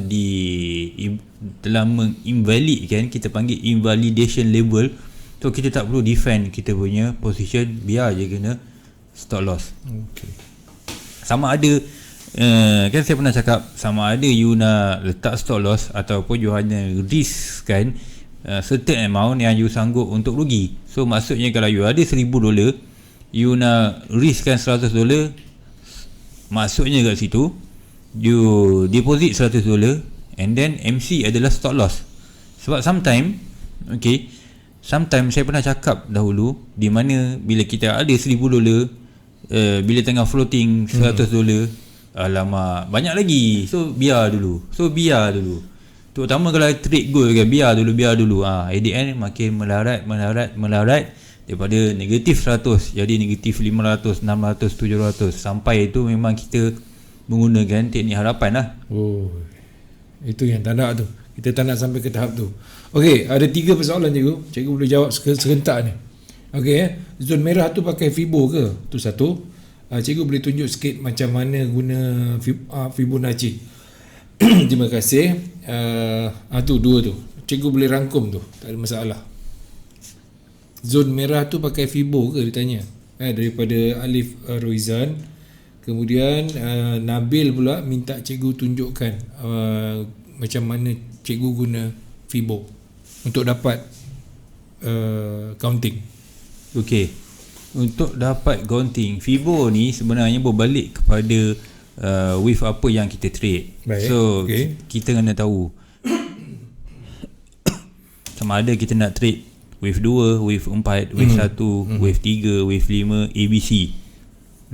menginvalidkan, kita panggil invalidation level. So kita tak perlu defend kita punya position, biar je kena stop loss. Sama ada kan saya pernah cakap, sama ada you nak letak stop loss ataupun you hanya riskkan certain amount yang you sanggup untuk rugi. So maksudnya kalau you ada $1,000, you nak riskkan $100, maksudnya kat situ you deposit $100 and then MC adalah stop loss. Sebab sometimes saya pernah cakap dahulu, di mana bila kita ada $1,000 bila tengah floating $100, alamak banyak lagi. So biar dulu. Terutama kalau trade gold kan, biar dulu. At the end makin melarat daripada negatif 100 jadi negatif 500, 600, 700 sampai itu memang kita menggunakan teknik harapan lah. Itu yang tak nak tu. Kita tak nak sampai ke tahap tu. Okey, ada 3 persoalan cikgu boleh jawab serentak ni. Okey, zon merah tu pakai Fibo ke? Tu satu. Cikgu boleh tunjuk sikit macam mana guna Fibonacci. Terima kasih. Tu 2 tu. Cikgu boleh rangkum tu, tak ada masalah. Zon merah tu pakai Fibo ke, dia tanya. Daripada Alif Roizan. Kemudian Nabil pula minta cikgu tunjukkan macam mana cikgu guna Fibo untuk dapat counting. Okey. Untuk dapat counting, Fibo ni sebenarnya berbalik kepada wave apa yang kita trade. Baik. So kita kena tahu sama ada kita nak trade wave 2, wave 4, wave 1, wave 3, wave 5, ABC.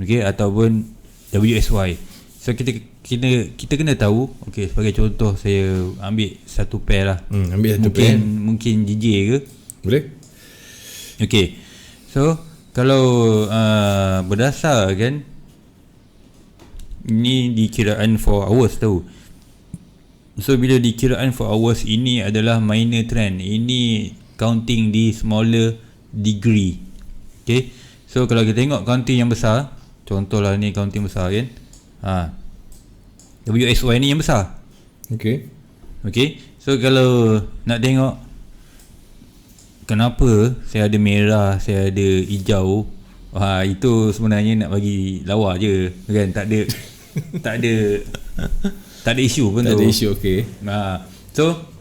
Okey, ataupun WSY. So kita kena tahu. Okey, sebagai contoh saya ambil satu pair lah. Ambil satu pair. Mungkin JJ ke? Boleh? Okey. So kalau berdasarkan ini dikiraan 4 hours tahu. So bila dikiraan 4 hours, ini adalah minor trend. Ini counting di smaller degree. Okay. So kalau kita tengok counting yang besar, contohlah ni counting besar kan, WSY ni yang besar. Okay. So kalau nak tengok kenapa saya ada merah, saya ada hijau, itu sebenarnya nak bagi lawa je kan, tak ada isu pun tu. Tak ada isu. Okay. So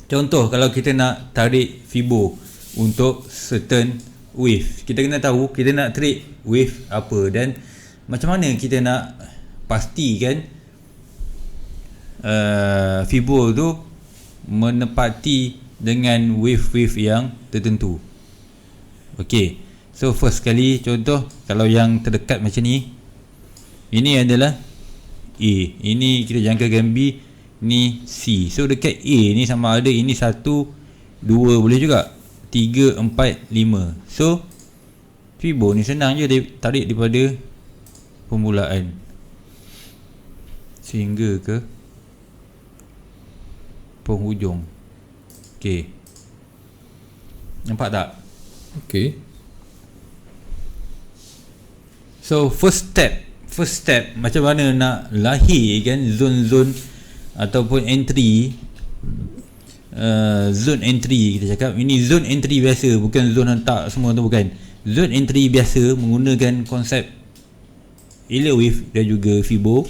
contoh kalau kita nak tarik Fibo untuk certain wave, kita kena tahu kita nak trade wave apa dan macam mana kita nak pastikan Fibo tu menepati dengan wave-wave yang tertentu. Okay. So first kali contoh, kalau yang terdekat macam ni, ini adalah A, ini kita jangkakan B, ni C. So dekat A ni sama ada ini 1, 2 boleh juga, 3, 4, 5. So Fibo ni senang je tarik daripada permulaan sehingga ke penghujung. Okay, nampak tak? Okay. So first step macam mana nak lahirkan zon-zon ataupun entry, zone entry kita cakap. Ini zone entry biasa, bukan zone hentak semua tu, bukan. Zone entry biasa menggunakan konsep Euler wave dan juga Fibo.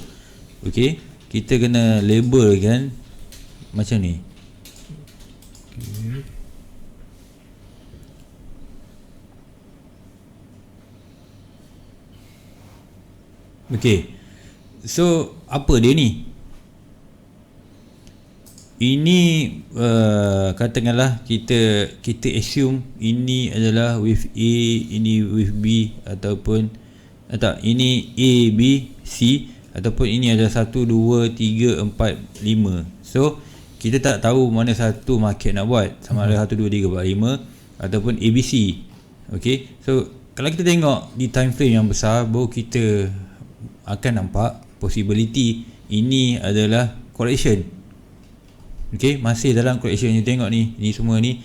Okay, kita kena labelkan macam ni. Okay. So apa dia ni? Ini katakanlah kita assume ini adalah wave A, ini wave B, ataupun tak, ini A, B, C, ataupun ini adalah 1, 2, 3, 4, 5. So kita tak tahu mana satu market nak buat, sama ada 1, 2, 3, 4, 5 ataupun ABC. Okay. So kalau kita tengok di time frame yang besar, baru kita akan nampak possibility ini adalah correction. Okay, masih dalam correction. You tengok ni semua ni,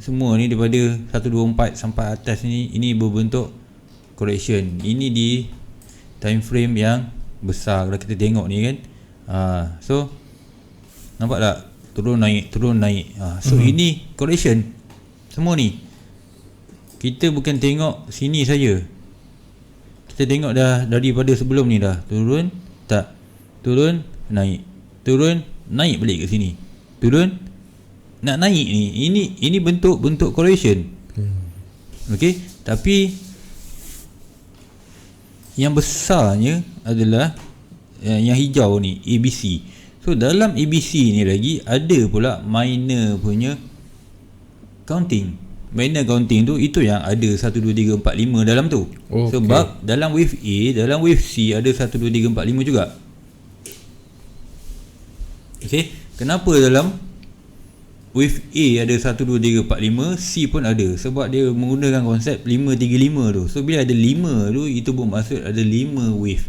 semua ni daripada 1, 2, 4 sampai atas ni, ini berbentuk correction. Ini di time frame yang besar kalau kita tengok ni kan. So nampak tak? Turun naik. So ini correction. Semua ni kita bukan tengok sini saja, kita tengok dah daripada sebelum ni dah turun, tak turun, naik, turun, naik balik ke sini, turun, nak naik ni. Ini bentuk correction. Okey, tapi yang besarnya adalah yang hijau ni, ABC. So dalam ABC ni lagi ada pula minor punya counting. manual counting tu, itu yang ada 1, 2, 3, 4, 5 dalam tu. Sebab dalam wave A, dalam wave C ada 1, 2, 3, 4, 5 juga. Okay, kenapa dalam wave A ada 1, 2, 3, 4, 5, C pun ada? Sebab dia menggunakan konsep 5, 3, 5 tu. So bila ada 5 tu, itu pun maksud ada 5 wave.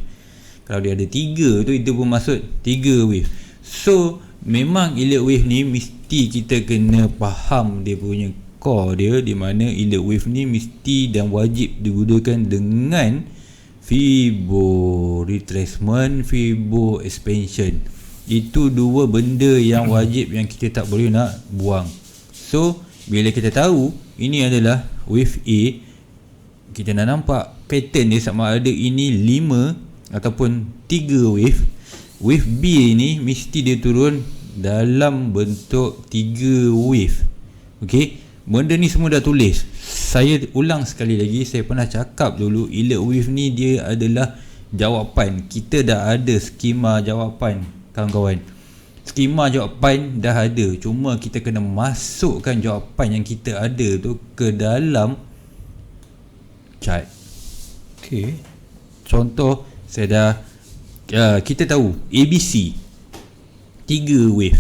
Kalau dia ada 3 tu, itu pun maksud 3 wave. So memang elite wave ni mesti kita kena faham dia punya core dia, di mana elite wave ni mesti dan wajib digunakan dengan Fibo retracement, Fibo expansion. Itu dua benda yang wajib yang kita tak boleh nak buang. So bila kita tahu ini adalah wave A, kita nak nampak pattern dia sama ada ini 5 ataupun 3 wave. Wave B ni mesti dia turun dalam bentuk 3 wave. Okey, benda ni semua dah tulis. Saya ulang sekali lagi, saya pernah cakap dulu, elite wave ni dia adalah jawapan. Kita dah ada skema jawapan, kawan-kawan. Skema jawapan dah ada, cuma kita kena masukkan jawapan yang kita ada tu ke dalam chart. Okey. Contoh, saya dah kita tahu ABC 3 wave,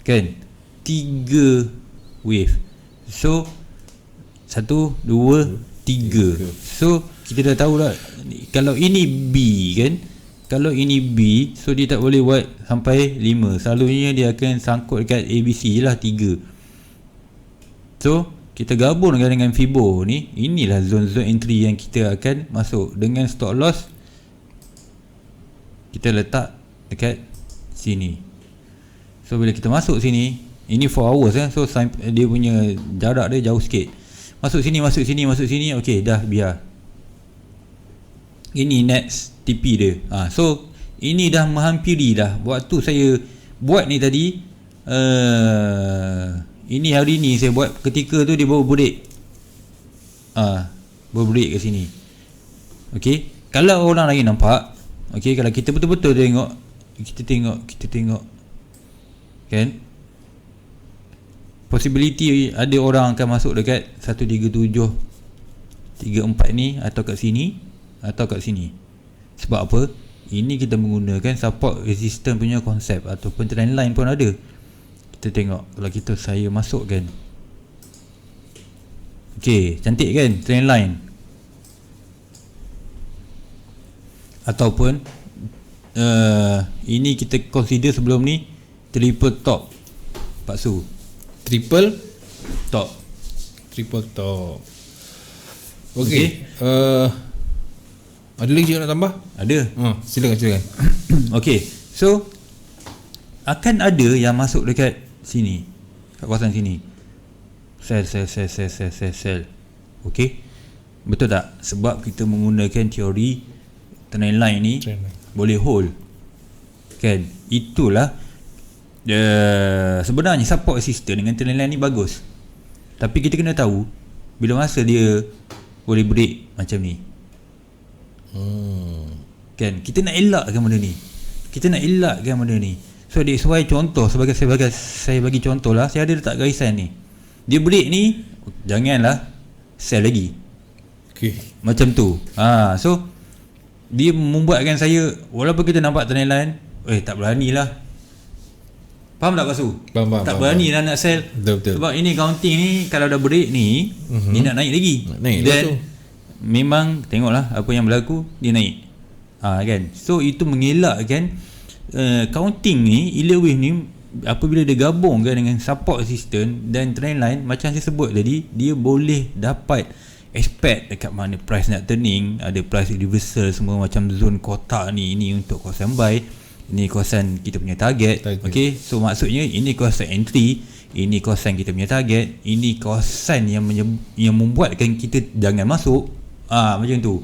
kan? 3 wave. So 1, 2, 3. So kita dah tahu lah, kalau ini B kan, kalau ini B, so dia tak boleh buat sampai 5. Selalunya dia akan sangkut dekat ABC je lah, 3. So kita gabungkan dengan Fibo ni, inilah zone-zone entry yang kita akan masuk. Dengan stop loss kita letak dekat sini. So bila kita masuk sini, ini 4 hours kan, so dia punya jarak dia jauh sikit. Masuk sini, masuk sini, masuk sini. Okey, dah biar. Ini next TP dia. So ini dah menghampiri dah. Waktu saya buat ni tadi, ini hari ni saya buat ketika tu dia baru break. Baru break kat sini. Okey, kalau orang lain nampak, okey, kalau kita betul-betul tengok, kita tengok kan, possibility ada orang akan masuk dekat 137, 34 ni, atau kat sini, atau kat sini. Sebab apa? Ini kita menggunakan support resistance punya konsep, ataupun trend line pun ada. Kita tengok, kalau saya masukkan, okey, cantik kan trend line. Ataupun ini kita consider sebelum ni triple top, Pak Su. Triple top. Okey. Ada lagi nak tambah? Ada. Silakan. Okey, so akan ada yang masuk dekat sini, kat kawasan sini. Sell. Okey, betul tak? Sebab kita menggunakan teori trend line ni, boleh hold, kan? Itulah sebenarnya support system dengan trend line ni bagus. Tapi kita kena tahu bila masa dia boleh break macam ni. Kan? Kita nak elakkan benda ni. So that's why contoh, sebagai saya bagi contoh lah, saya ada letak garisan ni. Dia break ni, janganlah sell lagi. Okey. Macam tu. So dia membuatkan saya, walaupun kita nampak trend line, tak beranilah. Faham tak, Pak Su? Faham. Berani lah nak sell. Betul. Sebab ini counting ni, kalau dah break ni, dia nak naik lagi. Dan memang tengoklah apa yang berlaku, dia naik. Kan? So itu mengelakkan counting ni, elite wave ni, apabila dia gabungkan dengan support system dan trend line, macam saya sebut tadi, dia boleh dapat expect dekat mana price nak turning, ada price reversal semua, macam zone kotak ni. Ini untuk kawasan buy, ini kawasan kita punya target. Okey, so maksudnya ini kawasan entry, ini kawasan kita punya target, ini kawasan yang membuatkan kita jangan masuk. Macam tu.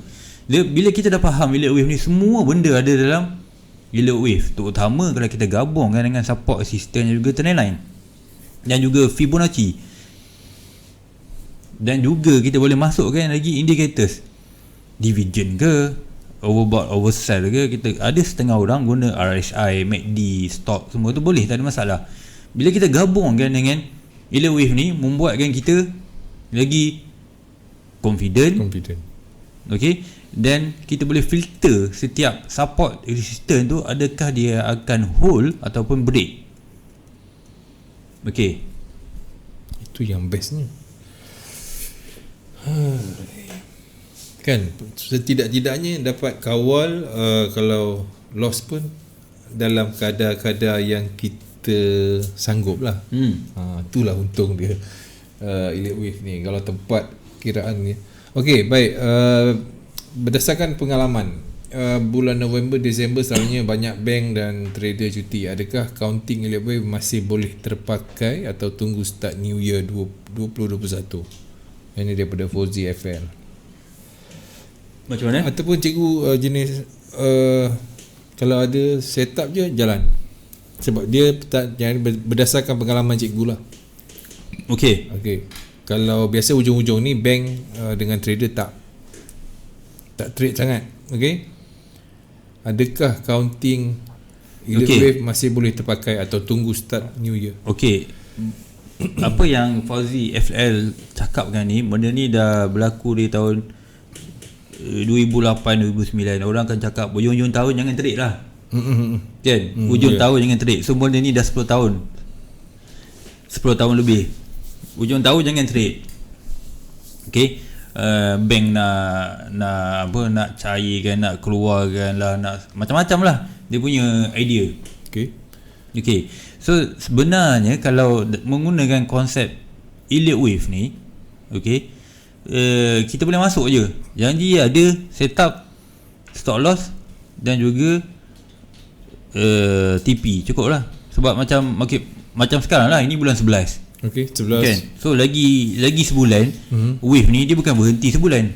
Bila kita dah faham elite wave ni, semua benda ada dalam elite wave, terutama kalau kita gabungkan dengan support system dan juga trend line dan juga Fibonacci. Dan juga kita boleh masukkan lagi indicators, divergent ke, overbought, oversell ke. Kita ada setengah orang guna RSI, MACD, stop, semua tu boleh, tak ada masalah. Bila kita gabungkan dengan elite wave ni, membuatkan kita lagi confident. Okay, dan kita boleh filter setiap support resistance tu, adakah dia akan hold ataupun break. Okay, itu yang bestnya. Kan setidak-tidaknya dapat kawal kalau loss pun dalam kadar-kadar yang kita sanggup lah. Itulah untung dia Elite Wave ni kalau tempat kiraan ni. Okey, baik. Berdasarkan pengalaman, bulan November, Disember selalunya banyak bank dan trader cuti. Adakah counting Elite Wave masih boleh terpakai atau tunggu start New Year 2021? Ini daripada Fauzi FL. Macam mana? Ataupun cikgu jenis kalau ada setup je jalan. Sebab dia berdasarkan pengalaman cikgu lah. Okey. Kalau biasa ujung-ujung ni bank dengan trader tak trade sangat. Okey. Adakah counting Elite Wave masih boleh terpakai atau tunggu start New Year? Okey. Apa yang Fauzi FL cakapkan ni, benda ni dah berlaku di tahun 2008-2009. Orang akan cakap ujung-ujung tahun jangan trade lah. Kan? Ujung tahun jangan trade. So benda ni dah 10 tahun. 10 tahun lebih. Ujung tahun jangan trade. Okay, bank nak cairkan, nak keluarkan lah, nak macam-macam lah dia punya idea. Okay, so sebenarnya kalau menggunakan konsep Elite Wave ni, okay, kita boleh masuk je. Yang dia ada setup stop loss dan juga TP, cukup lah. Sebab macam sekarang lah, ini bulan 11. Okey, 11. Kan? So lagi sebulan, wave ni dia bukan berhenti sebulan.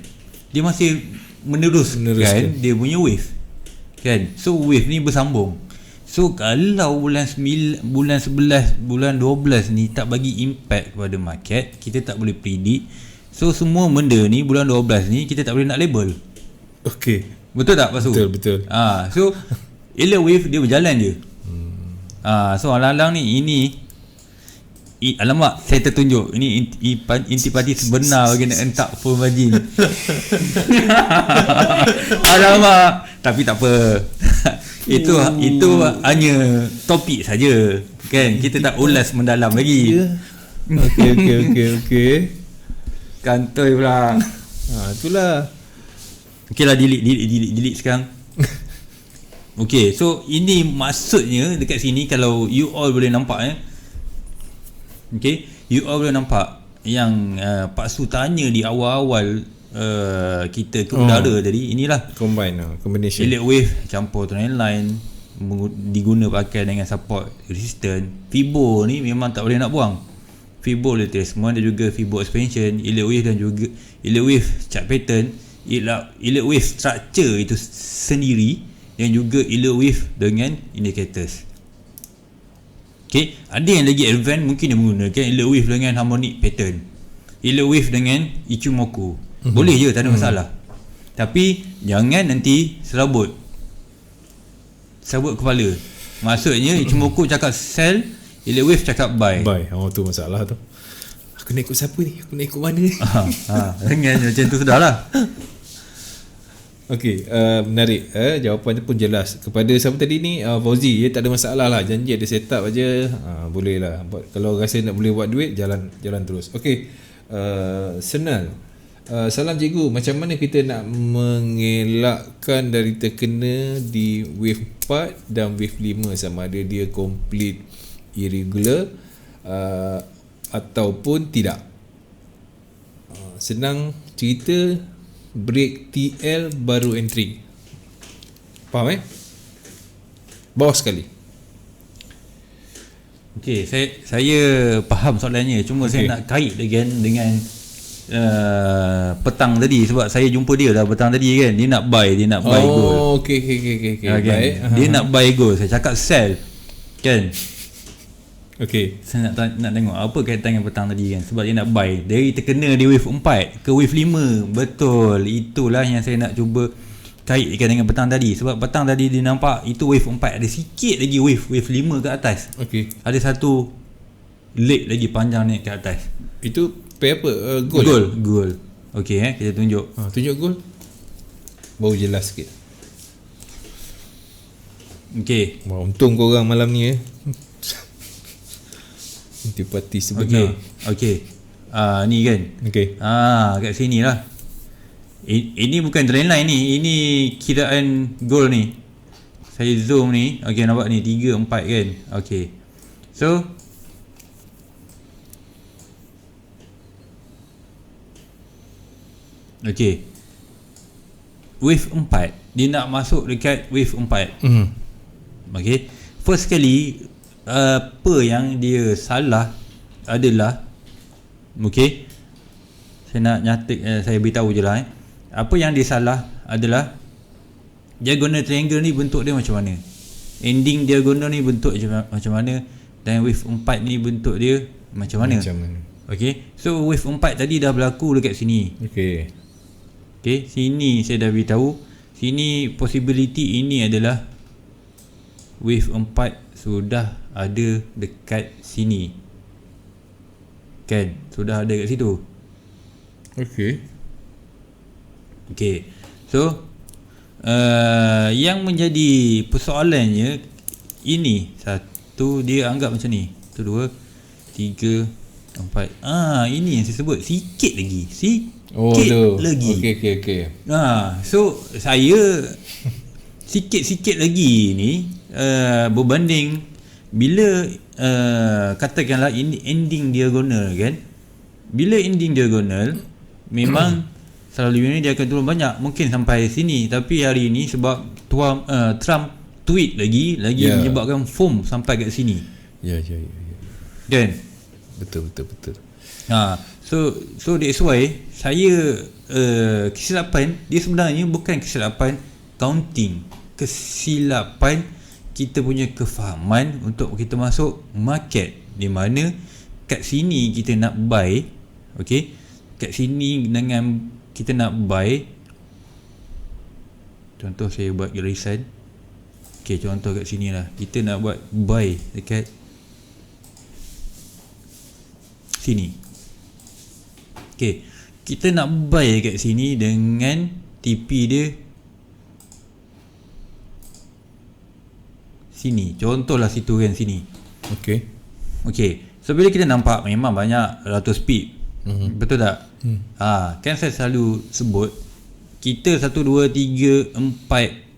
Dia masih meneruskan dia punya wave. Kan? So wave ni bersambung. So kalau bulan 11, bulan 12 ni tak bagi impact kepada market, kita tak boleh predict. So semua benda ni bulan 12 ni kita tak boleh nak label. Okey. Betul tak Pasu? Betul. So Elite Wave dia berjalan je. So alang-alang ni ini alamak, saya tertunjuk. Ini intipati sebenar bagi nak entak full margin. Alamak, tapi tak apa. Itu hanya topik saja. Kan, kita tak ulas mendalam lagi. Okey. Kantoi pula. Itulah. Okeylah, delete sekarang. Okey, so ini maksudnya dekat sini kalau you all boleh nampak okay, you all boleh nampak yang Pak Su tanya di awal-awal kita ke udara tadi. Inilah combination Elite Wave campur trend line, diguna pakai dengan support resistance. Fibo ni memang tak boleh nak buang. Fibo retracement dan juga Fibo expansion, Elite Wave dan juga Elite Wave chart pattern, Elite Wave structure itu sendiri, dan juga Elite Wave dengan indicators. Okay, ada yang lagi advance, mungkin dia menggunakan Elite Wave dengan harmonic pattern, Elite Wave dengan Ichimoku. Boleh je, tak ada masalah. Tapi jangan nanti serabut kepala. Maksudnya Ichimoku cakap sell, Elite Wave cakap buy. Tu masalah tu. Aku nak ikut siapa ni? Aku nak ikut mana ni? Jangan macam tu sudahlah. Okey, menarik. Jawapan tu pun jelas. Kepada siapa tadi ni, Fauzi, tak ada masalah lah. Janji ada setup aja, boleh lah. Kalau rasa nak boleh buat duit, jalan terus. Okey, Senal. Salam cikgu, macam mana kita nak mengelakkan dari terkena di wave 4 dan wave 5, sama ada dia complete irregular ataupun tidak? Senang cerita, break TL baru entry. Faham Bawah sekali. Okey, saya faham soalannya. Cuma saya nak kait dengan petang tadi, sebab saya jumpa dia dah petang tadi kan. Dia nak buy gold. Okey. Baik. Dia nak buy gold. Saya cakap sell. Kan? Okey. Saya nak tengok apa kaitan dengan petang tadi kan. Sebab dia nak buy. Dari terkena di wave 4 ke wave 5. Betul. Itulah yang saya nak cuba kaitkan dengan petang tadi. Sebab petang tadi dia nampak itu wave 4. Ada sikit lagi wave 5 ke atas. Okey. Ada satu leg lagi panjang naik ke atas. Itu pair apa? Gold. Gold. Okey, kita tunjuk. Tunjuk gold. Baru jelas sikit. Okey. Wah, untung korang malam ni Intipati sebenar. Okey. Ni kan. Okey. Kat sini lah. Ini bukan trendline ni. Ini kiraan gold ni. Saya zoom ni. Okey, nampak ni 3, 4 kan. Okey. So okey. Wave 4 dia nak masuk dekat wave 4. Okey. First kali apa yang dia salah adalah, okey, saya nak nyatik, saya beritahu je lah apa yang dia salah adalah diagonal triangle ni bentuk dia macam mana, ending diagonal ni bentuk macam mana, dan wave 4 ni bentuk dia macam mana. Okey, so wave 4 tadi dah berlaku dekat sini. Okey, sini saya dah beritahu, sini possibility ini adalah wave 4 sudah ada dekat sini kan, sudah ada kat situ. Okey, so yang menjadi persoalannya ini, satu dia anggap macam ni, 1, 2, 3, 4. Ini yang saya sebut, sikit lagi lagi. Okey. So saya sikit-sikit lagi ni berbanding bila katakanlah ini ending diagonal kan. Bila ending diagonal memang selalunya dia akan turun banyak, mungkin sampai sini, tapi hari ni sebab Trump tweet lagi menyebabkan foam sampai kat sini. Kan? Betul. So that's why saya kesilapan dia sebenarnya bukan kesilapan counting, kesilapan kita punya kefahaman untuk kita masuk market, di mana kat sini kita nak buy. Okey, kat sini dengan kita nak buy, contoh saya buat garisan. Okey, contoh kat sini lah, kita nak buat buy dekat sini. Okey, kita nak buy kat sini dengan TP dia sini, contohlah situ kan, sini. Okey, so bila kita nampak memang banyak ratus pip, betul tak? Kan saya selalu sebut kita 1, 2, 3, 4.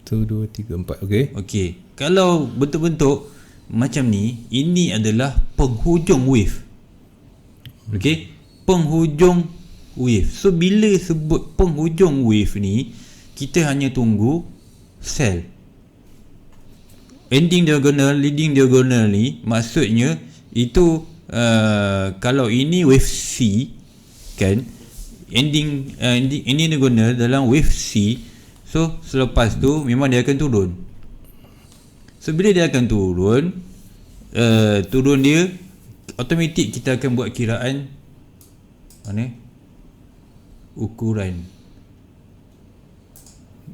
1, 2, 3, 4. Okey, kalau bentuk-bentuk macam ni, ini adalah penghujung wave. Okey, penghujung wave. So bila sebut penghujung wave ni, kita hanya tunggu sell. Ending diagonal, leading diagonal ni maksudnya itu kalau ini wave C kan, ending diagonal dalam wave C. So selepas tu memang dia akan turun. So bila dia akan turun, turun dia automatik kita akan buat kiraan mana ukuran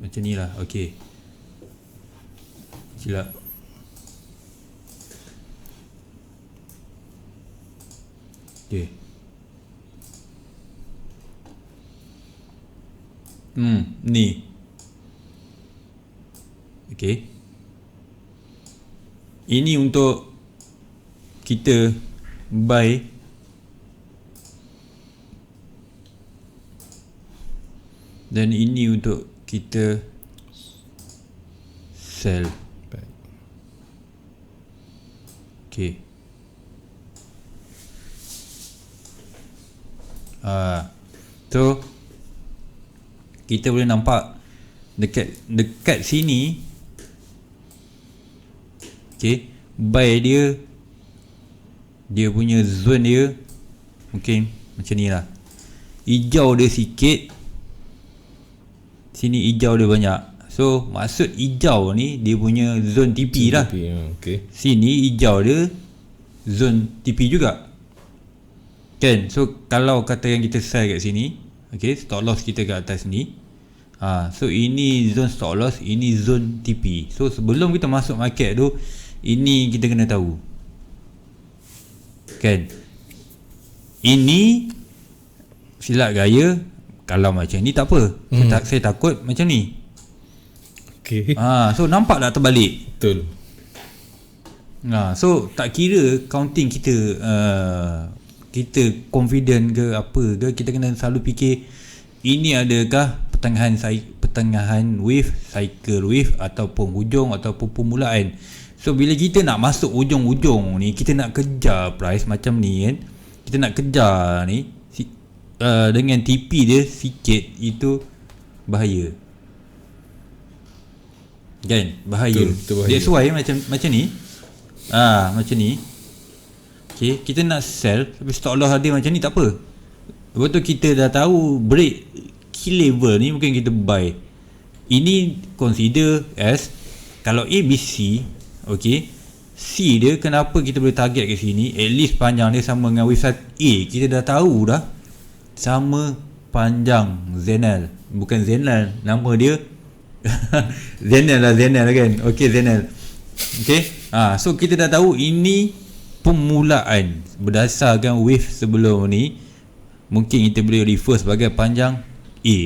macam ni lah. Okey, silap. Okey, ni. Okey, ini untuk kita buy, dan ini untuk kita sell. Okey, so kita boleh nampak dekat sini. Okey, buy dia punya zone dia mungkin macam ni lah, hijau dia sikit, sini hijau dia banyak. So maksud hijau ni dia punya zone TP lah. Sini hijau dia zone TP juga kan. So kalau kata yang kita sell kat sini, okey, stop loss kita kat atas ni. So ini zone stop loss, ini zone TP. So sebelum kita masuk market tu, ini kita kena tahu kan, ini silap gaya. Kalau macam ni tak apa. Saya takut macam ni. Okay. So nampak tak terbalik? Betul. So tak kira counting kita kita confident ke apa ke, kita kena selalu fikir ini adakah pertengahan wave, cycle wave, ataupun hujung ataupun permulaan. So bila kita nak masuk hujung-hujung ni, kita nak kejar price macam ni kan, kita nak kejar ni dengan TP dia sikit, itu bahaya kan, bahaya. Betul, bahaya. That's why macam ni, macam ni, okay, kita nak sell tapi stop loss ada macam ni tak apa. Betul, kita dah tahu break key level ni mungkin kita buy. Ini consider as kalau ABC, okay, C dia kenapa kita boleh target ke sini, at least panjang dia sama dengan wave A. Kita dah tahu dah sama panjang Zenal, bukan Zenal, nama dia Zenal lah kan. Okay, Zenal. Okay, so kita dah tahu ini permulaan berdasarkan wave sebelum ni, mungkin kita boleh refer sebagai panjang A.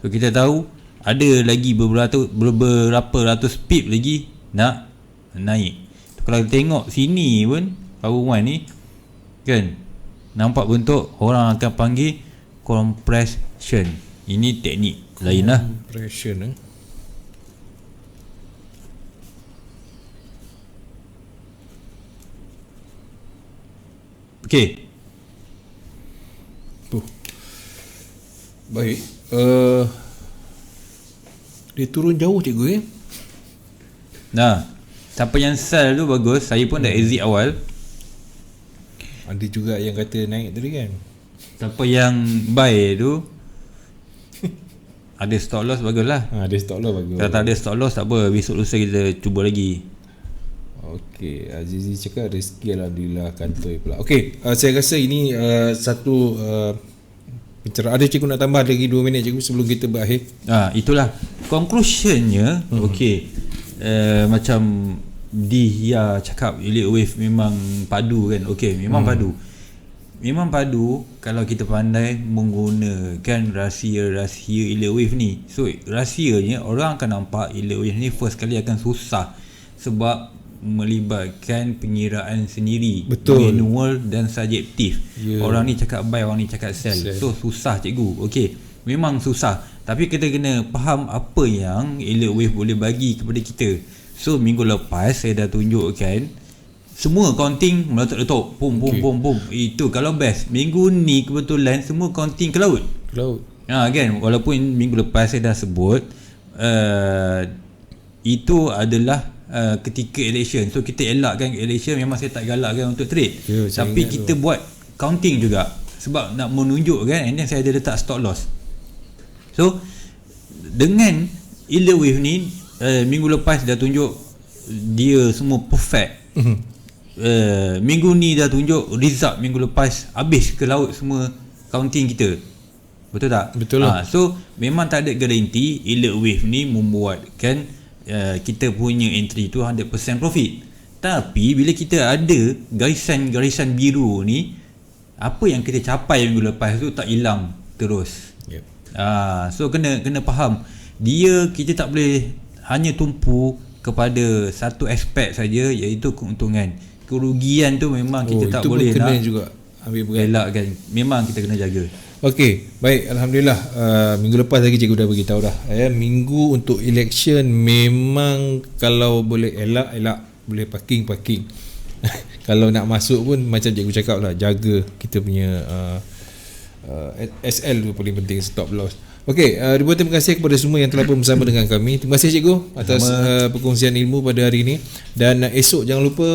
So kita tahu ada lagi beberapa ratus pip lagi nak naik. Kalau tengok sini pun power one ni kan, nampak bentuk orang akan panggil compression. Ini teknik lain lah. Compression Okay. Baik. Dia turun jauh cikgu Siapa yang sell tu bagus. Saya pun dah exit awal. Ada juga yang kata naik tadi kan. Siapa yang buy tu ada stop loss bagus lah. Ada stop loss bagus. Kalau tak ada stop loss tak apa, besok lusa kita cuba lagi. Okey, Azizi cakap rezeki alhamdulillah kantoi pula. Okey, saya rasa ini satu pencerahan. Ada cikgu nak tambah lagi 2 minit cikgu sebelum kita berakhir? Itulah conclusionnya. Okey, macam dia cakap elite wave memang padu kan. Okey, memang padu. Memang padu kalau kita pandai menggunakan rahsia-rahsia elite wave ni. So rahsianya orang akan nampak elite wave ni first kali akan susah sebab melibatkan pengiraan sendiri. Betul. Manual dan subjektif. Orang ni cakap buy, orang ni cakap sell. So susah cikgu. Okey, memang susah. Tapi kita kena faham apa yang elite wave boleh bagi kepada kita. So minggu lepas saya dah tunjukkan semua counting meletup-letup, boom boom boom boom. Itu kalau best. Minggu ni kebetulan semua counting ke laut. Kan, walaupun minggu lepas saya dah sebut itu adalah ketika election. So kita elakkan election, memang saya tak galakkan untuk trade. Tapi kita buat counting juga sebab nak menunjukkan, and then saya ada letak stop loss. So dengan elite wave ni minggu lepas dah tunjuk dia semua perfect. Minggu ni dah tunjuk result minggu lepas habis ke laut semua counting kita. Betul tak? Betul lah. So memang tak ada garanti elite wave ni membuatkan kita punya entry tu 100% profit. Tapi bila kita ada garisan-garisan biru ni, apa yang kita capai minggu lepas tu tak hilang terus. So kena faham, kita tak boleh hanya tumpu kepada satu aspek saja, iaitu keuntungan. Kerugian tu memang kita tak boleh nak juga ambil berat. elakkan. Memang kita kena jaga. Okey, baik, alhamdulillah. Minggu lepas lagi cikgu dah beritahu dah. Minggu untuk election memang kalau boleh elak, boleh parking. Kalau nak masuk pun macam cikgu cakap lah, jaga kita punya SL tu paling penting, stop loss. Okey, ribuan terima kasih kepada semua yang telah bersama dengan kami. Terima kasih cikgu atas perkongsian ilmu pada hari ini. Dan esok jangan lupa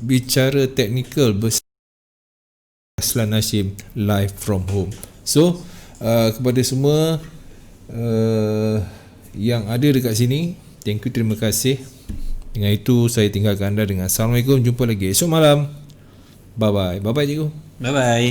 bicara teknikal bersama Aslan Hashim live from home. So kepada semua yang ada dekat sini, thank you, terima kasih. Dengan itu saya tinggalkan anda dengan Assalamualaikum. Jumpa lagi esok malam. Bye bye. Bye bye cikgu. Bye bye.